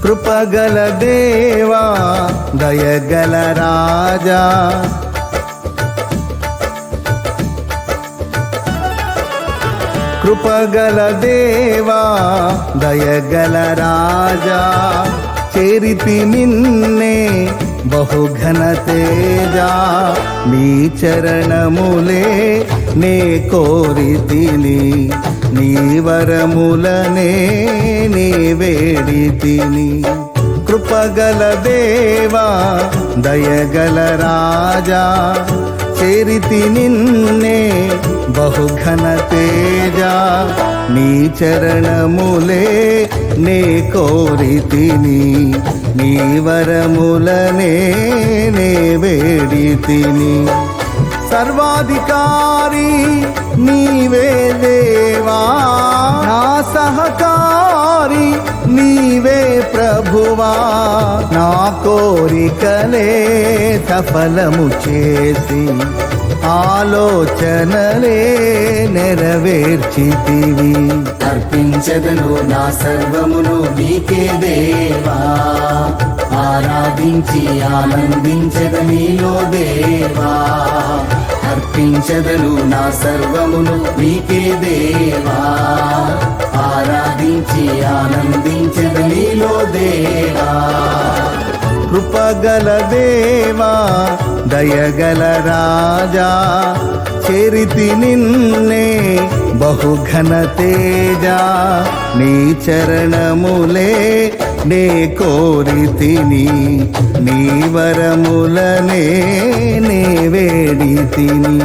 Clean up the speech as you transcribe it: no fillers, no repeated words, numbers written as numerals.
కృపగల దేవా దయగల రాజా, కృపగల దేవా దయగల రాజా, చేరితి నిన్నే బహుఘన తేజా, నీ చరణములే నే కోరితిని, నీ వరములనే నే వేడితిని. కృపగల దేవా దయగల రాజా, చేరితి నిన్నే బహుఘన తేజా, నీ చరణములే నే కోరితిని, నీ వరములనే నే వేడితిని. సర్వాధికారి నీవే దేవా, నా సహకారి నీవే ప్రభువా, నా కోరికలే సఫలము చేసి ఆలోచనలే నెరవేర్చితివి. అర్పించదను నా సర్వమును నీకే దేవా, ఆరాధించి ఆనందించద నీలో దేవా. అర్పించదను నా సర్వమును నీకే దేవా, ఆరాధించి ఆనందించద నీలో దేవా. కృపగల దేవా దయగల రాజా, చేరితి నిన్నే బహుఘన తేజా, నీ చరణములే నే కోరితిని, నీ వరములనే నే వేడితిని.